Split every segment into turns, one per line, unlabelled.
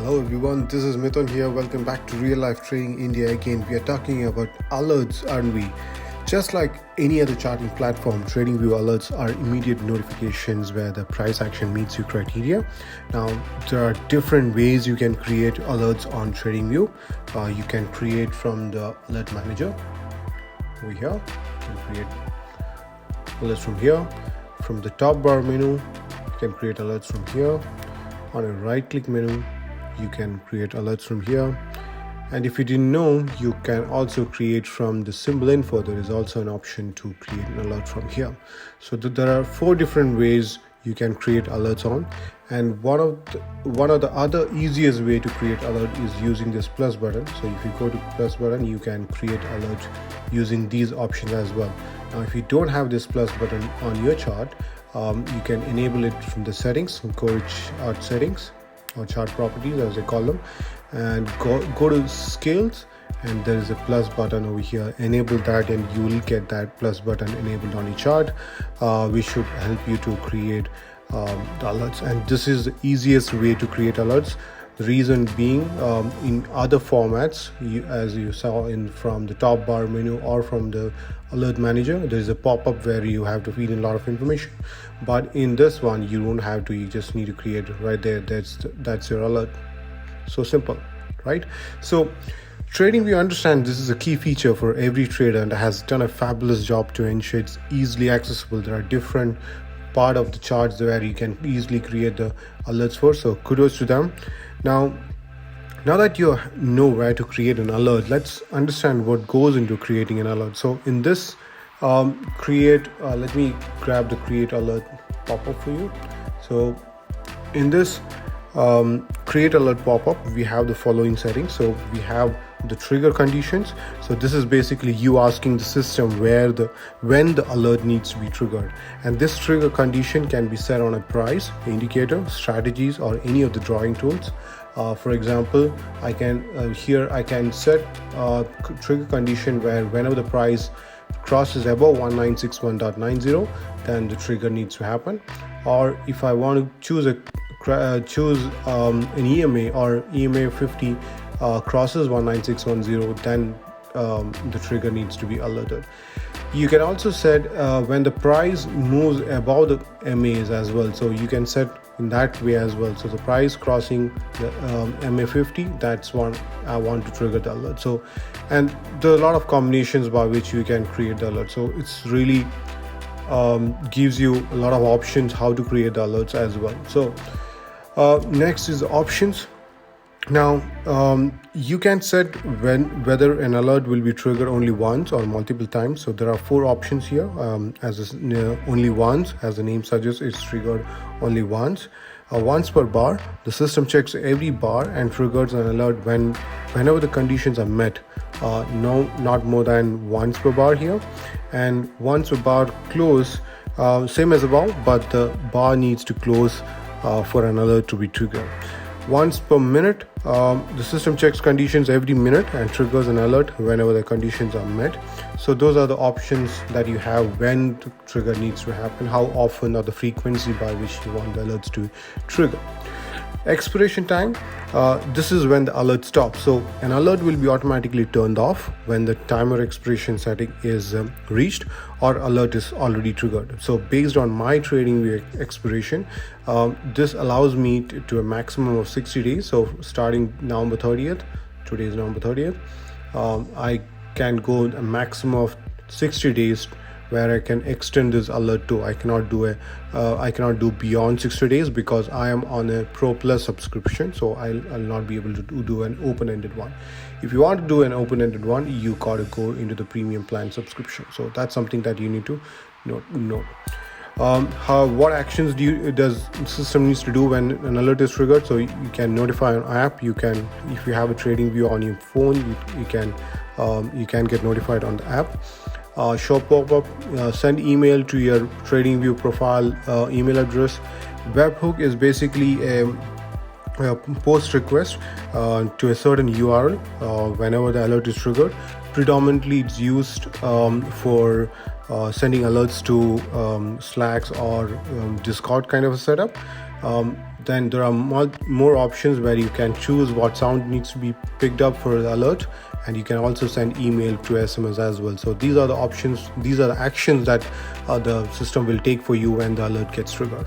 Hello everyone, this is Mithun here. Welcome back to Real Life Trading India again. We are talking about alerts, aren't we? Just like any other charting platform, TradingView alerts are immediate notifications where the price action meets your criteria. Now, there are different ways you can create alerts on TradingView. You can create from the alert manager over here. You can create alerts from here. From the top bar menu, you can create alerts from here. On a right click menu, you can create alerts from here. And if you didn't know, you can also create from the symbol info. There is also an option to create an alert from here. So there are 4 different ways you can create alerts on. And one of the other easiest way to create alert is using this plus button. So if you go to plus button, you can create alert using these options as well. Now, if you don't have this plus button on your chart, you can enable it from the settings. Go to chart settings or chart properties as they call them, and go to scales, and there is a plus button over here. Enable that and you will get that plus button enabled on your chart, which should help you to create the alerts. And this is the easiest way to create alerts. The reason being, in other formats, as you saw from the top bar menu or from the alert manager, there is a pop-up where you have to feed in a lot of information. But in this one, you don't have to. You just need to create it right there. That's your alert. So simple, right? So TradingView understands this is a key feature for every trader and has done a fabulous job to ensure it's easily accessible. There are different part of the charts where you can easily create the alerts for. So kudos to them. Now that you know where to create an alert, let's understand what goes into creating an alert. So in this let me grab the create alert pop-up for you. So in this create alert pop-up, we have the following settings. So we have the trigger conditions. So this is basically you asking the system when the alert needs to be triggered, and this trigger condition can be set on a price, indicator, strategies, or any of the drawing tools. For example, I can set trigger condition where whenever the price crosses above 1961.90, then the trigger needs to happen. Or if I want to choose an EMA, or EMA 50 crosses 19610, then the trigger needs to be alerted. You can also set when the price moves above the MAs as well, so you can set in that way as well. So the price crossing the MA 50, that's one I want to trigger the alert. So, and there are a lot of combinations by which you can create the alert. So it's really gives you a lot of options how to create the alerts as well. So next is the options. Now you can set whether an alert will be triggered only once or multiple times. So there are 4 options here. Only once, as the name suggests, it's triggered only once. Once per bar, the system checks every bar and triggers an alert whenever the conditions are met. No, not more than once per bar here. And once per bar close, same as above, but the bar needs to close for an alert to be triggered. Once per minute, the system checks conditions every minute and triggers an alert whenever the conditions are met. So those are the options that you have when the trigger needs to happen, how often, or the frequency by which you want the alerts to trigger. Expiration time, this is when the alert stops. So an alert will be automatically turned off when the timer expiration setting is reached or alert is already triggered. So based on my TradingView expiration, this allows me to a maximum of 60 days. So starting November 30th, today is November 30th, I can go a maximum of 60 days where I can extend this alert to. I cannot do beyond 60 days because I am on a Pro Plus subscription, so I'll not be able to do an open-ended one. If you want to do an open-ended one, you gotta go into the premium plan subscription. So that's something that you need to note. What actions does the system needs to do when an alert is triggered? So you can notify an app. You can, if you have a TradingView on your phone, you can get notified on the app. Show pop-up, send email to your TradingView profile email address. Webhook is basically a post request to a certain URL whenever the alert is triggered. Predominantly it's used for sending alerts to Slacks or Discord kind of a setup. Then there are more options where you can choose what sound needs to be picked up for the alert, and you can also send email to SMS as well. So these are the options, these are the actions that the system will take for you when the alert gets triggered.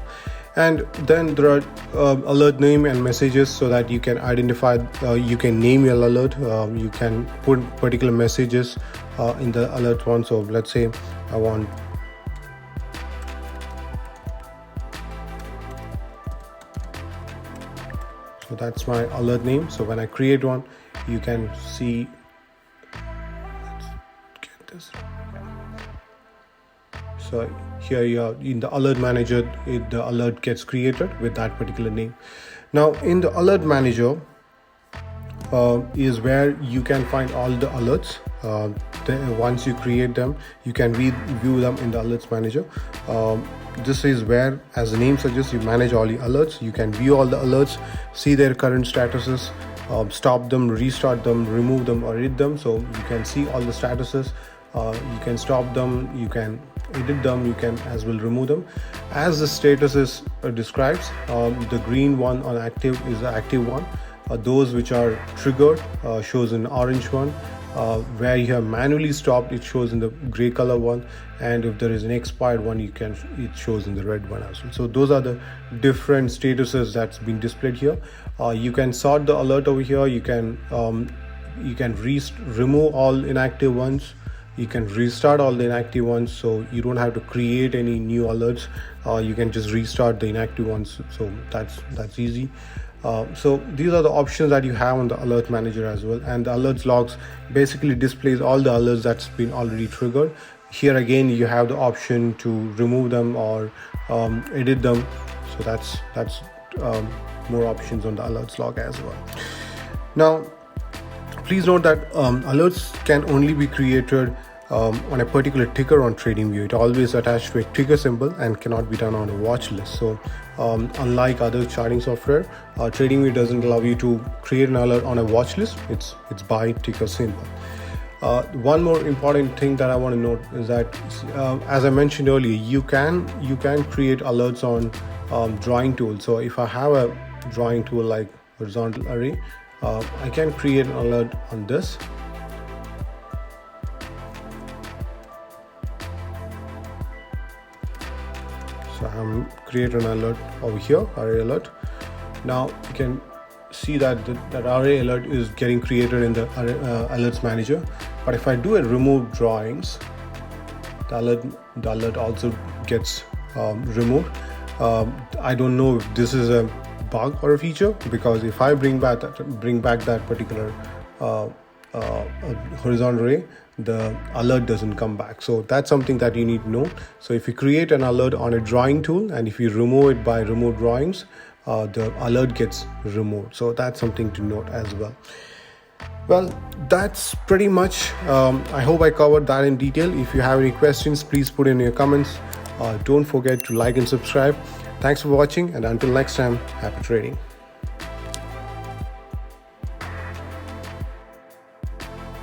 And then there are alert name and messages, so that you can identify, you can name your alert, you can put particular messages in the alert one. So let's say I want so that's my alert name. So when I create one, you can see, let's get this. So here you are in the alert manager, the alert gets created with that particular name. Now in the alert manager is where you can find all the alerts. Once you create them, you can view them in the alerts manager. This is where, as the name suggests, you manage all the alerts. You can view all the alerts, see their current statuses, stop them, restart them, remove them, or edit them. So you can see all the statuses. You can stop them, you can edit them, you can as well remove them. As the status describes, the green one on active is the active one. Those which are triggered shows in orange one. Where you have manually stopped, it shows in the gray color one, and if there is an expired one, it shows in the red one as well. So those are the different statuses that's been displayed here. You can sort the alert over here. You can remove all inactive ones. You can restart all the inactive ones, so you don't have to create any new alerts. You can just restart the inactive ones, so that's easy. So these are the options that you have on the alert manager as well. And the alerts logs basically displays all the alerts that's been already triggered. Here again, you have the option to remove them or edit them. So that's more options on the alerts log as well. Now please note that alerts can only be created on a particular ticker on TradingView. It always attached to a ticker symbol and cannot be done on a watch list. So unlike other charting software, TradingView doesn't allow you to create an alert on a watch list. It's by ticker symbol. One more important thing that I want to note is that, as I mentioned earlier, you can create alerts on drawing tool. So if I have a drawing tool like horizontal array, I can create an alert on this. So I'm creating an alert over here, array alert. Now you can see that that array alert is getting created in the alerts manager. But if I do a remove drawings, the alert also gets removed. I don't know if this is a bug or a feature, because if I bring back that particular horizontal array, the alert doesn't come back. So that's something that you need to know. So if you create an alert on a drawing tool and if you remove it by remove drawings, the alert gets removed. So that's something to note as well. Well, that's pretty much. I hope I covered that in detail. If you have any questions, please put in your comments. Don't forget to like and subscribe. Thanks for watching, and until next time, happy trading.